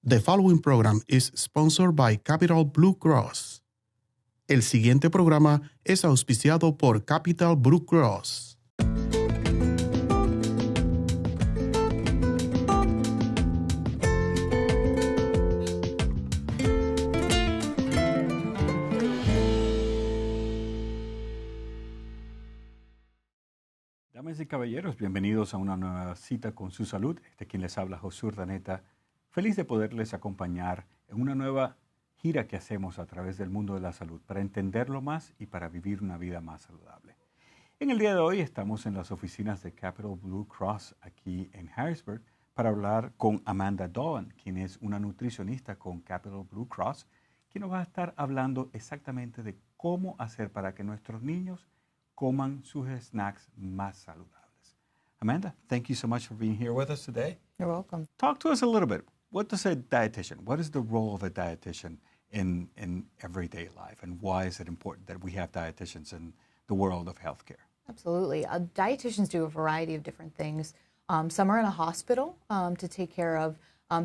The following program is sponsored by Capital Blue Cross. El siguiente programa es auspiciado por Capital Blue Cross. Damas y caballeros, bienvenidos a una nueva cita con su salud. Quien les habla, José Urdaneta. Feliz de poderles acompañar en una nueva gira que hacemos a través del mundo de la salud para entenderlo más y para vivir una vida más saludable. En el día de hoy estamos en las oficinas de Capital Blue Cross aquí en Harrisburg para hablar con Amanda Dolan, quien es una nutricionista con Capital Blue Cross, quien nos va a estar hablando exactamente de cómo hacer para que nuestros niños coman sus snacks más saludables. Amanda, thank you so much for being here with us today. You're welcome. Talk to us a little bit. What does a dietitian, what is the role of a dietitian in everyday life, and why is it important that we have dietitians in the world of healthcare? Absolutely. Dietitians do a variety of different things. Some are in a hospital to take care of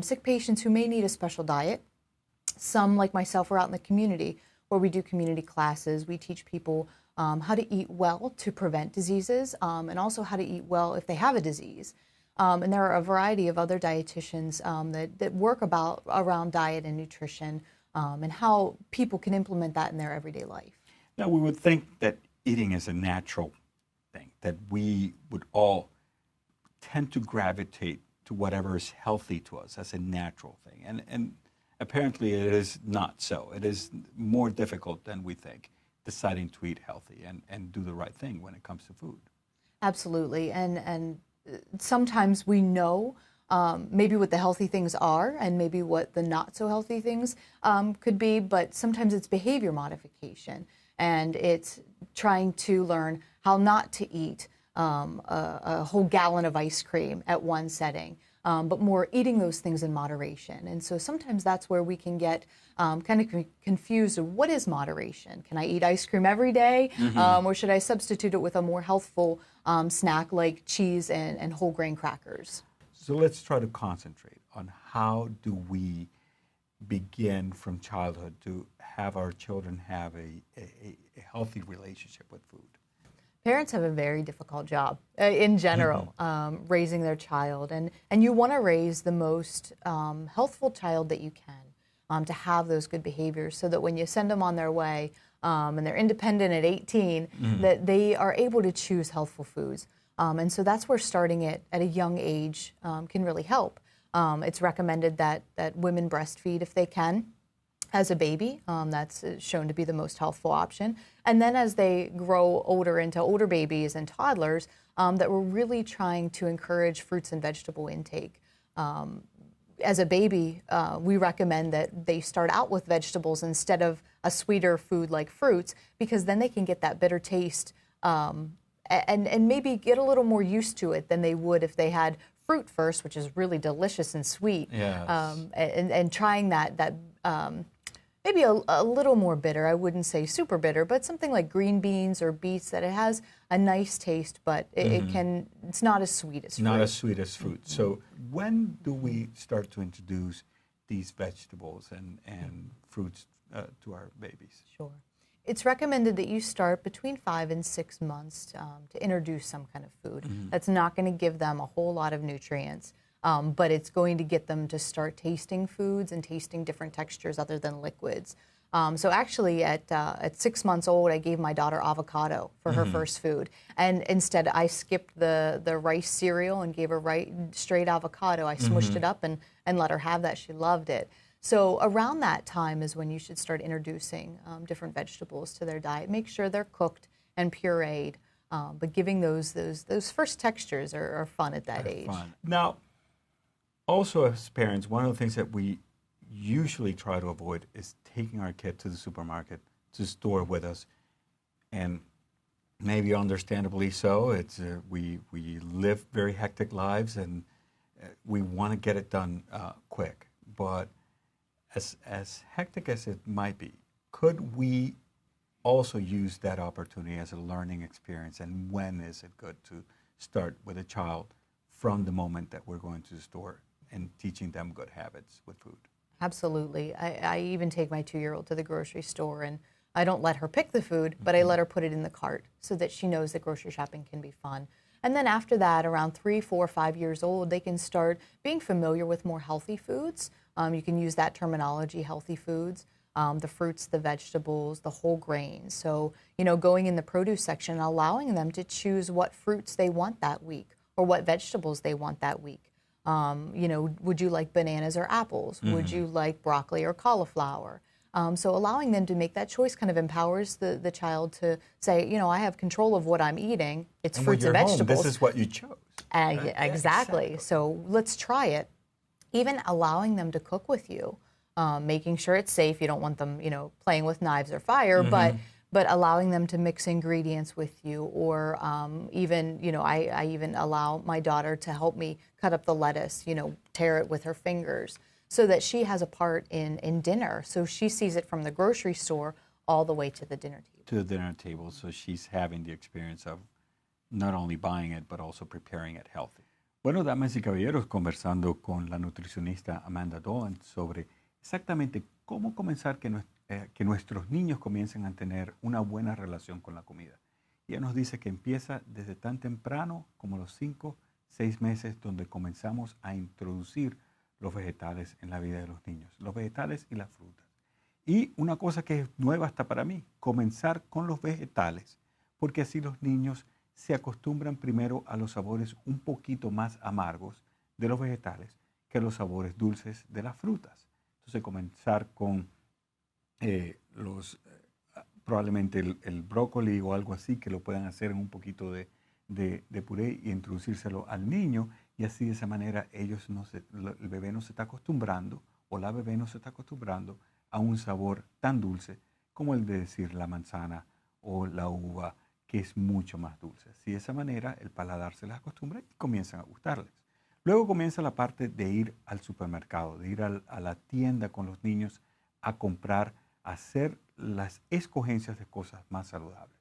sick patients who may need a special diet. Some, like myself, are out in the community where we do community classes. We teach people how to eat well to prevent diseases and also how to eat well if they have a disease. And there are a variety of other dietitians that work around diet and nutrition and how people can implement that in their everyday life. Now, we would think that eating is a natural thing, that we would all tend to gravitate to whatever is healthy to us as a natural thing. And apparently it is not so. It is more difficult than we think, deciding to eat healthy and do the right thing when it comes to food. Absolutely. And sometimes we know maybe what the healthy things are and maybe what the not so healthy things could be, but sometimes it's behavior modification and it's trying to learn how not to eat a whole gallon of ice cream at one setting, but more eating those things in moderation. And so sometimes that's where we can get kind of confused of what is moderation. Can I eat ice cream every day, or should I substitute it with a more healthful snack like cheese and whole grain crackers? So let's try to concentrate on how do we begin from childhood to have our children have a healthy relationship with food. Parents have a very difficult job in general, raising their child. And you want to raise the most healthful child that you can to have those good behaviors so that when you send them on their way and they're independent at 18, that they are able to choose healthful foods. And so that's where starting it at a young age can really help. It's recommended that women breastfeed if they can as a baby. That's shown to be the most healthful option. And then as they grow older into older babies and toddlers, that we're really trying to encourage fruits and vegetable intake. As a baby, we recommend that they start out with vegetables instead of a sweeter food like fruits, because then they can get that bitter taste and maybe get a little more used to it than they would if they had fruit first, which is really delicious and sweet. Yes. And trying that maybe a little more bitter. I wouldn't say super bitter, but something like green beans or beets, that it has a nice taste, but it's not as sweet as fruit. Not as sweet as fruit. So when do we start to introduce these vegetables and fruits to our babies? Sure. It's recommended that you start between 5 and 6 months to introduce some kind of food. That's not going to give them a whole lot of nutrients, but it's going to get them to start tasting foods and tasting different textures other than liquids. So actually at 6 months old, I gave my daughter avocado for her first food. And instead, I skipped the rice cereal and gave her straight avocado. I smushed it up and let her have that. She loved it. So around that time is when you should start introducing different vegetables to their diet. Make sure they're cooked and pureed, but giving those first textures are fun at that age. Fun. Now, also as parents, one of the things that we usually try to avoid is taking our kid to the supermarket to store with us, and maybe understandably so. It's we live very hectic lives and we want to get it done quick, but as hectic as it might be, could we also use that opportunity as a learning experience? And when is it good to start with a child from the moment that we're going to the store and teaching them good habits with food. Absolutely. I even take my 2-year-old to the grocery store, and I don't let her pick the food, but I let her put it in the cart so that she knows that grocery shopping can be fun. And then after that, around 3, 4, 5 years old, they can start being familiar with more healthy foods. You can use that terminology, healthy foods, the fruits, the vegetables, the whole grains. So, going in the produce section and allowing them to choose what fruits they want that week or what vegetables they want that week. Would you like bananas or apples? Would you like broccoli or cauliflower? So allowing them to make that choice kind of empowers the child to say, I have control of what I'm eating. It's fruits and vegetables. Home, this is what you chose. Right? Exactly. So let's try it. Even allowing them to cook with you, making sure it's safe. You don't want them, playing with knives or fire, but allowing them to mix ingredients with you, or even, I even allow my daughter to help me cut up the lettuce, tear it with her fingers, so that she has a part in dinner. So she sees it from the grocery store all the way to the dinner table. To the dinner table, so she's having the experience of not only buying it, but also preparing it healthy. Bueno, damas y caballeros, conversando con la nutricionista Amanda Dolan sobre exactamente cómo comenzar que nuestros niños comiencen a tener una buena relación con la comida. Y ella nos dice que empieza desde tan temprano como los 5, 6 meses, donde comenzamos a introducir los vegetales en la vida de los niños, los vegetales y las frutas. Y una cosa que es nueva hasta para mí, comenzar con los vegetales, porque así los niños se acostumbran primero a los sabores un poquito más amargos de los vegetales que a los sabores dulces de las frutas. Entonces comenzar con probablemente el brócoli o algo así, que lo puedan hacer en un poquito de puré y introducírselo al niño, y así de esa manera el bebé no se está acostumbrando, o la bebé no se está acostumbrando a un sabor tan dulce como el de decir la manzana o la uva, que es mucho más dulce. Así de esa manera el paladar se les acostumbra y comienzan a gustarles. Luego comienza la parte de ir al supermercado, de ir a la tienda con los niños a comprar, a hacer las escogencias de cosas más saludables.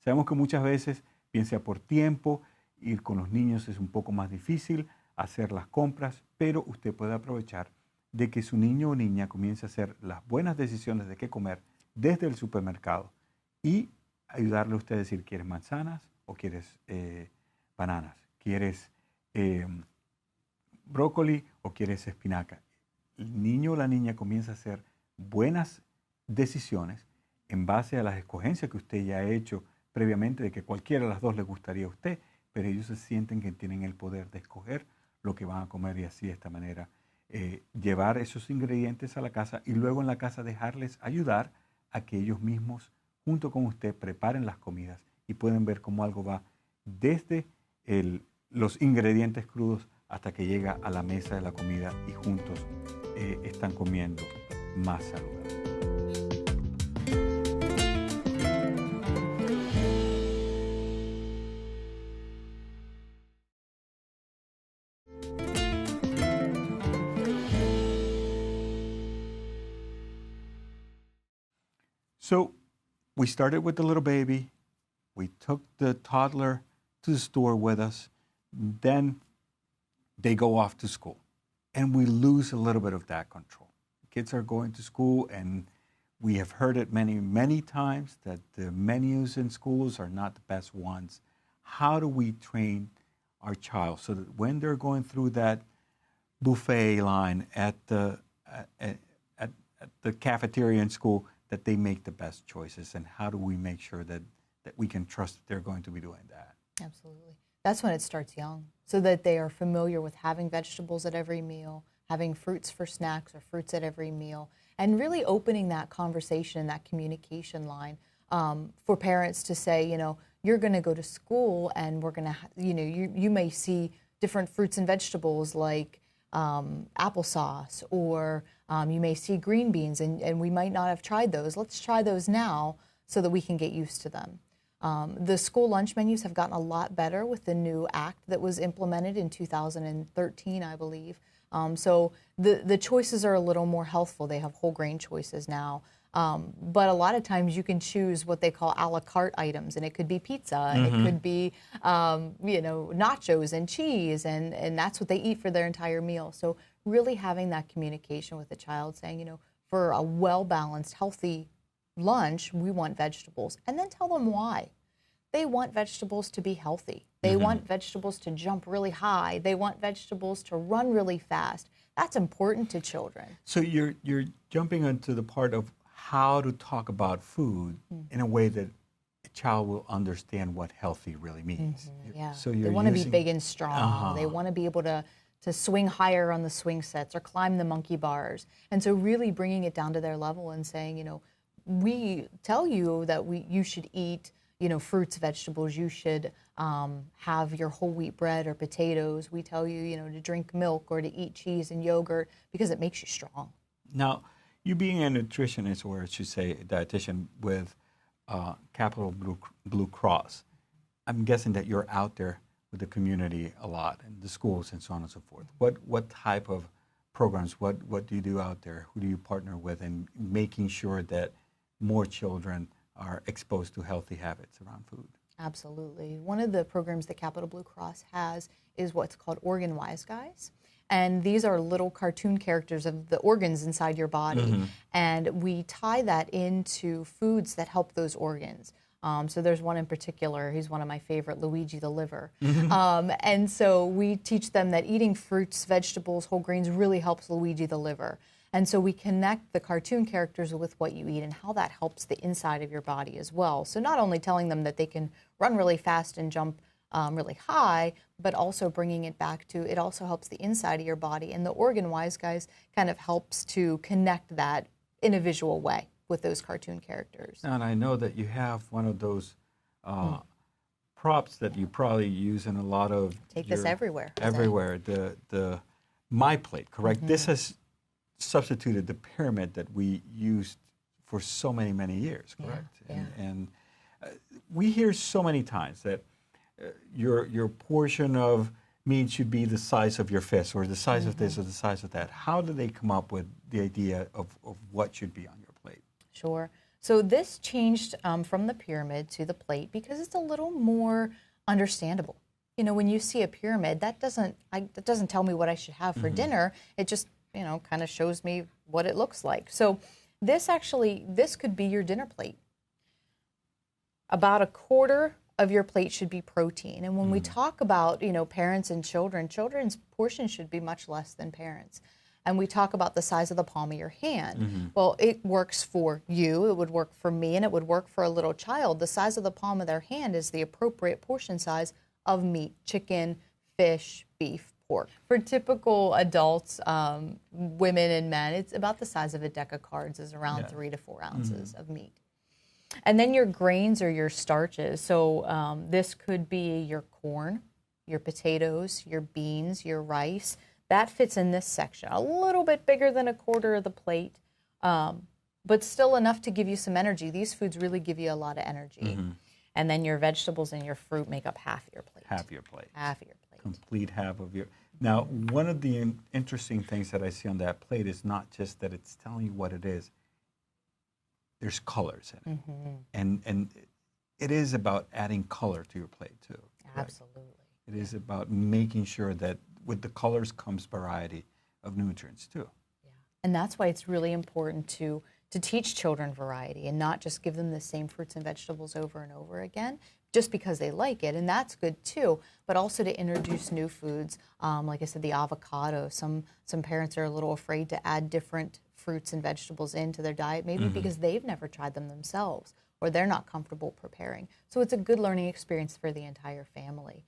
Sabemos que muchas veces, bien sea por tiempo, ir con los niños es un poco más difícil, hacer las compras, pero usted puede aprovechar de que su niño o niña comience a hacer las buenas decisiones de qué comer desde el supermercado y ayudarle a usted a decir, ¿quieres manzanas o quieres bananas? ¿Quieres brócoli o quieres espinaca? El niño o la niña comienza a hacer buenas decisiones en base a las escogencias que usted ya ha hecho previamente, de que cualquiera de las dos le gustaría a usted, pero ellos se sienten que tienen el poder de escoger lo que van a comer, y así de esta manera llevar esos ingredientes a la casa y luego en la casa dejarles ayudar a que ellos mismos junto con usted preparen las comidas, y pueden ver cómo algo va desde los ingredientes crudos hasta que llega a la mesa de la comida y juntos están comiendo más saludable. So we started with the little baby. We took the toddler to the store with us. Then they go off to school. And we lose a little bit of that control. Kids are going to school, and we have heard it many, many times that the menus in schools are not the best ones. How do we train our child so that when they're going through that buffet line at the cafeteria in school, that they make the best choices? And how do we make sure that we can trust that they're going to be doing that? Absolutely. That's when it starts young, so that they are familiar with having vegetables at every meal, having fruits for snacks or fruits at every meal, and really opening that conversation, that communication line for parents to say, you're going to go to school and we're going to, you may see different fruits and vegetables like applesauce, or you may see green beans, and we might not have tried those. Let's try those now so that we can get used to them. The school lunch menus have gotten a lot better with the new act that was implemented in 2013, I believe. So the choices are a little more healthful. They have whole grain choices now. But a lot of times you can choose what they call a la carte items, and it could be pizza, and it could be, nachos and cheese, and that's what they eat for their entire meal. So really having that communication with the child, saying, for a well-balanced, healthy lunch, we want vegetables. And then tell them why. They want vegetables to be healthy. They want vegetables to jump really high. They want vegetables to run really fast. That's important to children. So you're jumping into the part of how to talk about food in a way that a child will understand what healthy really means. Yeah. So they want to be big and strong. They want to be able to swing higher on the swing sets or climb the monkey bars. And so really bringing it down to their level and saying, we tell you that you should eat, fruits, vegetables. You should have your whole wheat bread or potatoes. We tell you, to drink milk or to eat cheese and yogurt because it makes you strong. Now, you being a nutritionist, or I should say a dietitian with Capital Blue Cross, I'm guessing that you're out there with the community a lot, and the schools and so on and so forth. What type of programs, what do you do out there? Who do you partner with in making sure that more children are exposed to healthy habits around food? Absolutely. One of the programs that Capital Blue Cross has is what's called Organ Wise Guys. And these are little cartoon characters of the organs inside your body. And we tie that into foods that help those organs. So there's one in particular, he's one of my favorite, Luigi the liver. And so we teach them that eating fruits, vegetables, whole grains really helps Luigi the liver. And so we connect the cartoon characters with what you eat and how that helps the inside of your body as well. So not only telling them that they can run really fast and jump really high, but also bringing it back to it also helps the inside of your body. And the Organ Wise Guys kind of helps to connect that in a visual way with those cartoon characters. And I know that you have one of those props that you probably use in a lot of Take this everywhere. Everywhere, the My Plate, correct? This has substituted the pyramid that we used for so many years, correct? Yeah. And we hear so many times that your portion of meat should be the size of your fist, or the size of this or the size of that. How do they come up with the idea of what should be on your plate? Sure. So this changed from the pyramid to the plate because it's a little more understandable. When you see a pyramid, that doesn't tell me what I should have for dinner. It just kind of shows me what it looks like. So this could be your dinner plate. About a quarter of your plate should be protein. And when we talk about, parents and children, children's portion should be much less than parents. And we talk about the size of the palm of your hand. Well, it works for you, it would work for me, and it would work for a little child. The size of the palm of their hand is the appropriate portion size of meat, chicken, fish, beef, pork. For typical adults, women and men, it's about the size of a deck of cards, is around 3 to 4 ounces of meat. And then your grains or your starches. So this could be your corn, your potatoes, your beans, your rice. That fits in this section. A little bit bigger than a quarter of the plate, but still enough to give you some energy. These foods really give you a lot of energy. And then your vegetables and your fruit make up half your plate. Half your plate. Half your plate. Complete half of your... Now, one of the interesting things that I see on that plate is not just that it's telling you what it is. There's colors in it. And it is about adding color to your plate, too. Correct? Absolutely. It is about making sure that with the colors comes variety of nutrients, too. Yeah. And that's why it's really important to teach children variety and not just give them the same fruits and vegetables over and over again just because they like it. And that's good, too. But also to introduce new foods. Like I said, the avocado. Some parents are a little afraid to add different fruits and vegetables into their diet, maybe because they've never tried them themselves or they're not comfortable preparing. So it's a good learning experience for the entire family.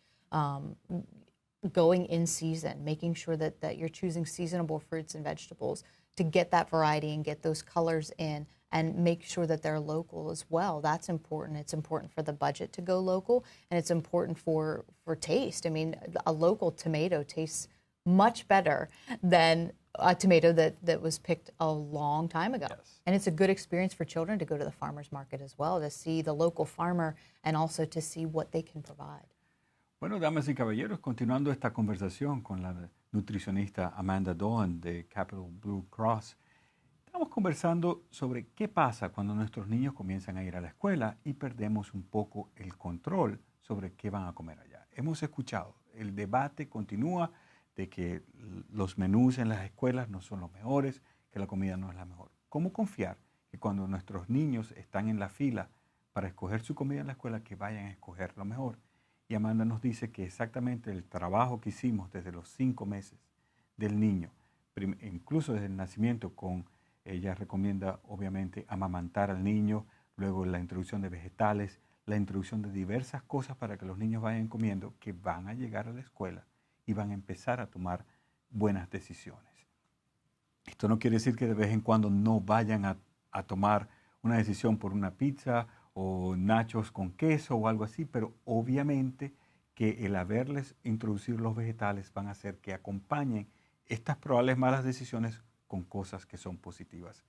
Going in season, making sure that you're choosing seasonable fruits and vegetables to get that variety and get those colors in and make sure that they're local as well. That's important. It's important for the budget to go local, and it's important for taste. I mean, a local tomato tastes much better than a tomato that was picked a long time ago. Yes. And it's a good experience for children to go to the farmer's market as well, to see the local farmer and also to see what they can provide. Bueno, damas y caballeros, continuando esta conversación con la nutricionista Amanda Doan de Capital Blue Cross, estamos conversando sobre qué pasa cuando nuestros niños comienzan a ir a la escuela y perdemos un poco el control sobre qué van a comer allá. Hemos escuchado, el debate continúa de que los menús en las escuelas no son los mejores, que la comida no es la mejor. ¿Cómo confiar que cuando nuestros niños están en la fila para escoger su comida en la escuela, que vayan a escoger lo mejor? Y Amanda nos dice que exactamente el trabajo que hicimos desde los 5 meses del niño, incluso desde el nacimiento, ella recomienda obviamente amamantar al niño, luego la introducción de vegetales, la introducción de diversas cosas para que los niños vayan comiendo, que van a llegar a la escuela y van a empezar a tomar buenas decisiones. Esto no quiere decir que de vez en cuando no vayan a tomar una decisión por una pizza o nachos con queso o algo así, pero obviamente que el haberles introducido los vegetales van a hacer que acompañen estas probables malas decisiones con cosas que son positivas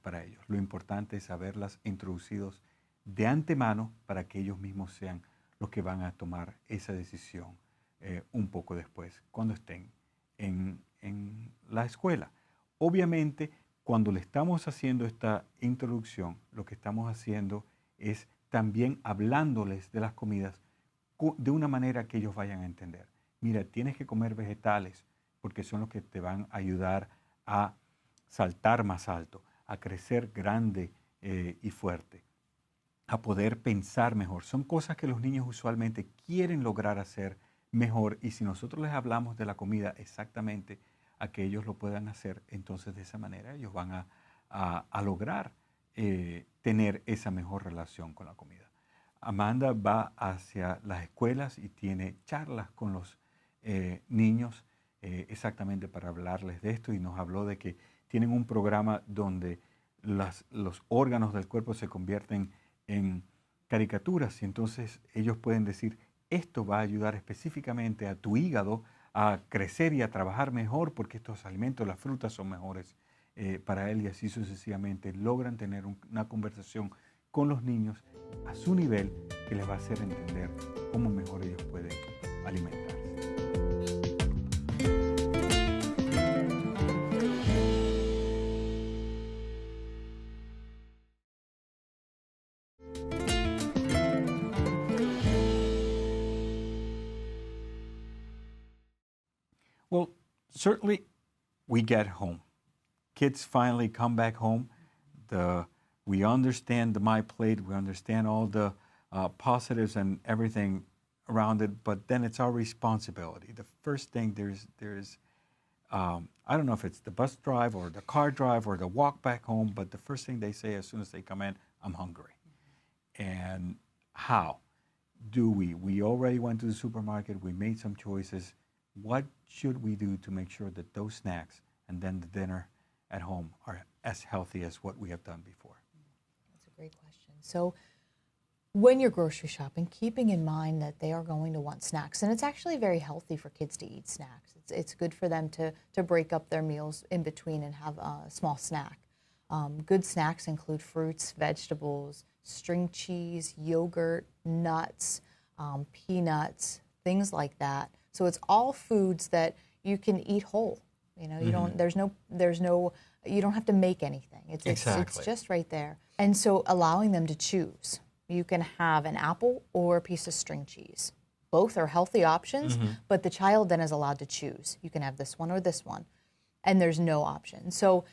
para ellos. Lo importante es haberlas introducidos de antemano para que ellos mismos sean los que van a tomar esa decisión un poco después, cuando estén en la escuela. Obviamente, cuando le estamos haciendo esta introducción, lo que estamos haciendo es también hablándoles de las comidas de una manera que ellos vayan a entender. Mira, tienes que comer vegetales porque son los que te van a ayudar a saltar más alto, a crecer grande y fuerte, a poder pensar mejor. Son cosas que los niños usualmente quieren lograr hacer mejor, y si nosotros les hablamos de la comida exactamente a que ellos lo puedan hacer, entonces de esa manera ellos van a lograr tener esa mejor relación con la comida. Amanda va hacia las escuelas y tiene charlas con los niños exactamente para hablarles de esto, y nos habló de que tienen un programa donde los órganos del cuerpo se convierten en caricaturas, y entonces ellos pueden decir, esto va a ayudar específicamente a tu hígado a crecer y a trabajar mejor porque estos alimentos, las frutas son mejores para él, y así sucesivamente logran tener una conversación con los niños a su nivel que les va a hacer entender cómo mejor ellos pueden alimentarse. Well, certainly we get home. Kids finally come back home. We understand the My Plate. We understand all the positives and everything around it, but then it's our responsibility. The first thing there's I don't know if it's the bus drive or the car drive or the walk back home, but the first thing they say as soon as they come in, I'm hungry. And how do we already went to the supermarket, we made some choices. What should we do to make sure that those snacks and then the dinner at home are as healthy as what we have done before? That's a great question. So when you're grocery shopping, keeping in mind that they are going to want snacks, and it's actually very healthy for kids to eat snacks. It's good for them to break up their meals in between and have a small snack. Good snacks include fruits, vegetables, string cheese, yogurt, nuts, peanuts, things like that. So it's all foods that you can eat whole. You know, you don't. You don't have to make anything. It's just right there. And so allowing them to choose. You can have an apple or a piece of string cheese. Both are healthy options, but the child then is allowed to choose. You can have this one or this one, and there's no option. So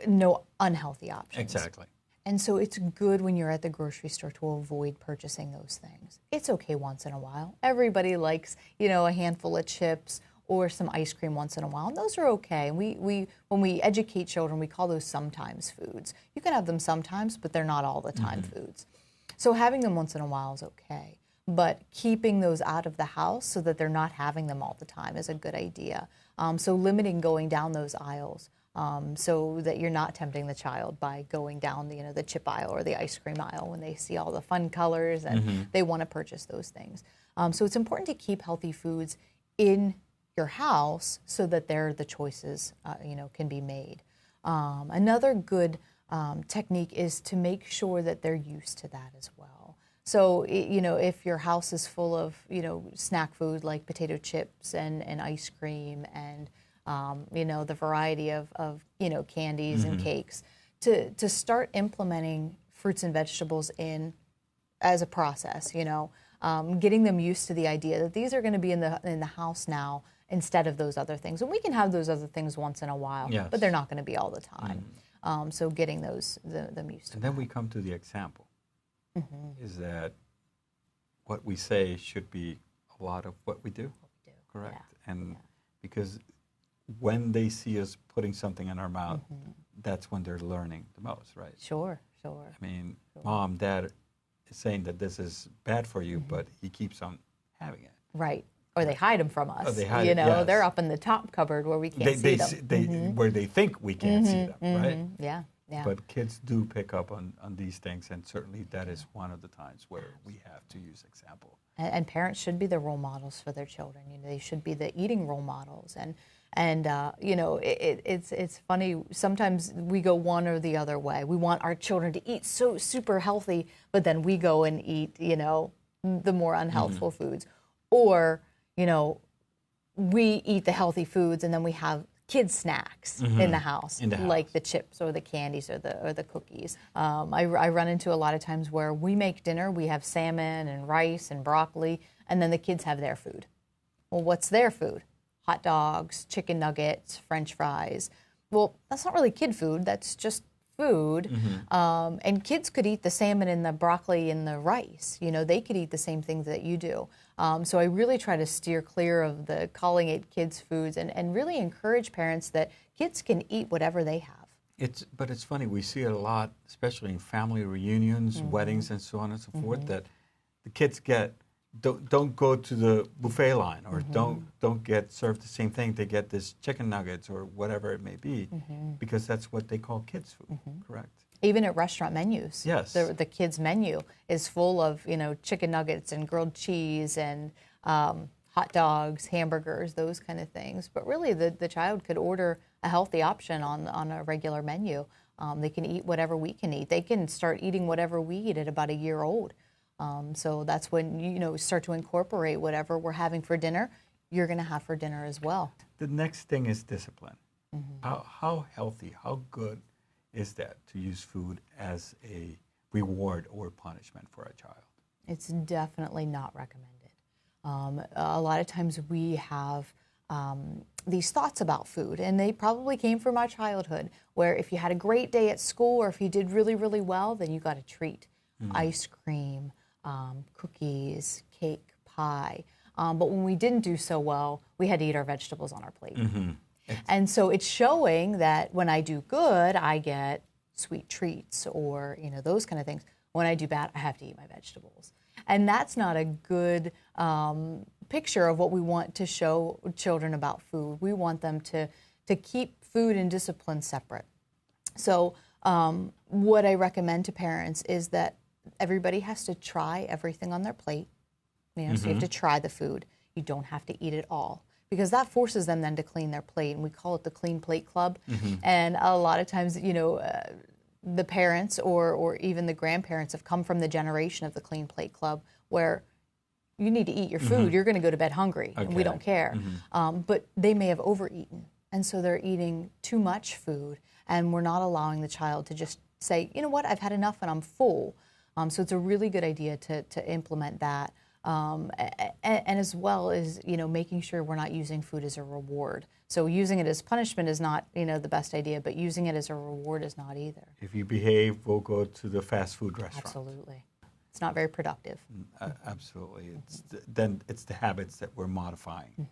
no unhealthy options. Exactly. And so it's good when you're at the grocery store to avoid purchasing those things. It's okay once in a while. Everybody likes, you know, a handful of chips or some ice cream once in a while, and those are okay. And we when we educate children, we call those sometimes foods. You can have them sometimes, but they're not all the time foods. So having them once in a while is okay, but keeping those out of the house so that they're not having them all the time is a good idea. So limiting going down those aisles so that you're not tempting the child by going down the chip aisle or the ice cream aisle when they see all the fun colors and they want to purchase those things. So it's important to keep healthy foods in your house so that the choices can be made. Another good technique is to make sure that they're used to that as well. So, if your house is full of, snack food like potato chips and ice cream and, the variety of candies and cakes, to start implementing fruits and vegetables in as a process, getting them used to the idea that these are going to be in the house now instead of those other things. And we can have those other things once in a while, Yes. but they're not going to be all the time. So getting them used to And then that. we come to the example, is that what we say should be a lot of what we do, correct? Yeah. And because when they see us putting something in our mouth, that's when they're learning the most, right? Sure. I mean, Mom, Dad is saying that this is bad for you, but he keeps on having it. Right. Or they hide them from us. Or they hide you it, know, yes. they're up in the top cupboard where we can't see them. Where they think we can't see them, right? Yeah. But kids do pick up on these things, and certainly that is one of the times where we have to use example. And parents should be the role models for their children. You know, they should be the eating role models. And you know, it's funny. Sometimes we go one or the other way. We want our children to eat so super healthy, but then we go and eat, you know, the more unhealthful foods. Or, you know, we eat the healthy foods and then we have kids snacks in the house, like the chips or the candies or the cookies. I run into a lot of times where we make dinner, we have salmon and rice and broccoli, and then the kids have their food. Well, what's their food? Hot dogs, chicken nuggets, French fries. Well, that's not really kid food. That's just food. And kids could eat the salmon and the broccoli and the rice. You know, they could eat the same things that you do. So I really try to steer clear of the calling it kids foods and really encourage parents that kids can eat whatever they have. But it's funny, we see it a lot, especially in family reunions, weddings, and so on and so forth, that the kids don't go to the buffet line or don't get served the same thing. They get this chicken nuggets or whatever it may be because that's what they call kids food, correct? Even at restaurant menus. Yes. The kids' menu is full of, you know, chicken nuggets and grilled cheese and hot dogs, hamburgers, those kind of things. But really, the child could order a healthy option on a regular menu. They can eat whatever we can eat. They can start eating whatever we eat at about a year old. So that's when, you know, start to incorporate whatever we're having for dinner, you're going to have for dinner as well. The next thing is discipline. How healthy, how good is that to use food as a reward or punishment for a child? It's definitely not recommended. A lot of times we have these thoughts about food, and they probably came from our childhood, where if you had a great day at school or if you did really, really well, then you got a treat. Ice cream, cookies, cake, pie. But when we didn't do so well, we had to eat our vegetables on our plate. And so it's showing that when I do good, I get sweet treats or, you know, those kind of things. When I do bad, I have to eat my vegetables. And that's not a good picture of what we want to show children about food. We want them to keep food and discipline separate. So what I recommend to parents is that everybody has to try everything on their plate. You know, so you have to try the food. You don't have to eat it all, because that forces them then to clean their plate, and we call it the Clean Plate Club. And a lot of times, you know, the parents or even the grandparents have come from the generation of the Clean Plate Club, where you need to eat your food. You're going to go to bed hungry, and we don't care. But they may have overeaten, and so they're eating too much food, and we're not allowing the child to just say, you know what, I've had enough and I'm full. So it's a really good idea to implement that. And as well as, you know, making sure we're not using food as a reward. So using it as punishment is not, you know, the best idea, but using it as a reward is not either. If you behave, we'll go to the fast food restaurant. Absolutely. It's not very productive. Absolutely. Then it's the habits that we're modifying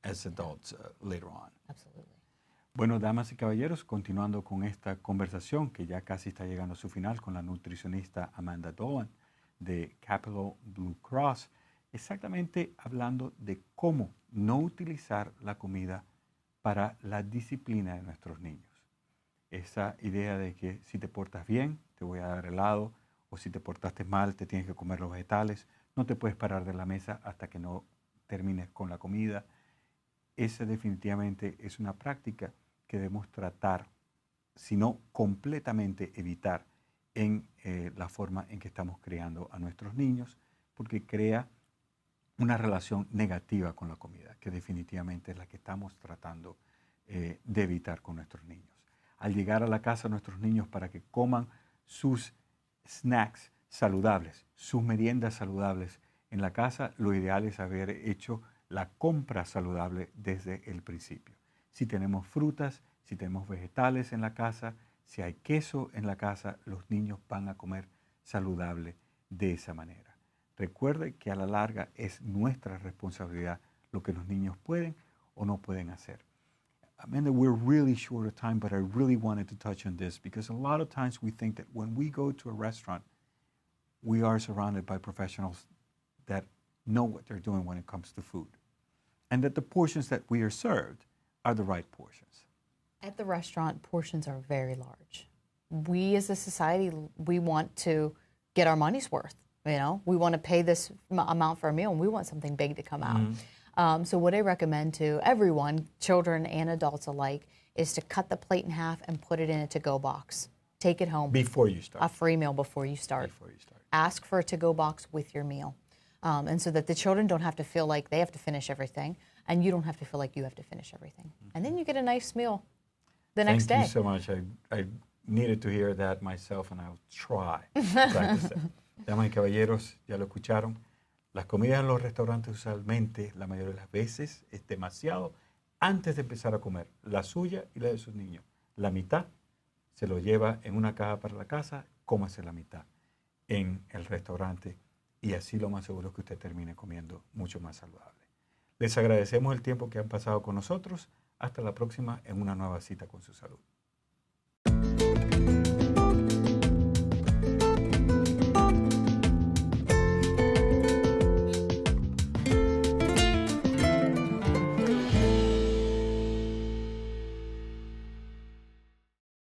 as adults later on. Absolutely. Bueno, damas y caballeros, continuando con esta conversación que ya casi está llegando a su final con la nutricionista Amanda Dolan de Capital Blue Cross, exactamente hablando de cómo no utilizar la comida para la disciplina de nuestros niños. Esa idea de que si te portas bien, te voy a dar helado, o si te portaste mal, te tienes que comer los vegetales, no te puedes parar de la mesa hasta que no termines con la comida. Esa definitivamente es una práctica que debemos tratar, si no completamente evitar, en la forma en que estamos criando a nuestros niños, porque crea una relación negativa con la comida, que definitivamente es la que estamos tratando de evitar con nuestros niños. Al llegar a la casa, nuestros niños, para que coman sus snacks saludables, sus meriendas saludables en la casa, lo ideal es haber hecho la compra saludable desde el principio. Si tenemos frutas, si tenemos vegetales en la casa, si hay queso en la casa, los niños van a comer saludable de esa manera. Recuerde que a la larga es nuestra responsabilidad lo que los niños pueden o no pueden hacer. Amanda, we're really short of time, but I really wanted to touch on this because a lot of times we think that when we go to a restaurant, we are surrounded by professionals that know what they're doing when it comes to food, and that the portions that we are served are the right portions. At the restaurant, portions are very large. We as a society, we want to get our money's worth. You know, we want to pay this amount for a meal, and we want something big to come out. So what I recommend to everyone, children and adults alike, is to cut the plate in half and put it in a to-go box. Take it home. Before you start. A free meal before you start. Before you start. Ask for a to-go box with your meal. And so that the children don't have to feel like they have to finish everything, and you don't have to feel like you have to finish everything. And then you get a nice meal the next day. Thank you so much. I needed to hear that myself, and I'll try to practice that. Damas y caballeros, ya lo escucharon. Las comidas en los restaurantes usualmente, la mayoría de las veces, es demasiado antes de empezar a comer. La suya y la de sus niños. La mitad se lo lleva en una caja para la casa, cómase la mitad en el restaurante y así lo más seguro es que usted termine comiendo mucho más saludable. Les agradecemos el tiempo que han pasado con nosotros. Hasta la próxima en una nueva cita con su salud.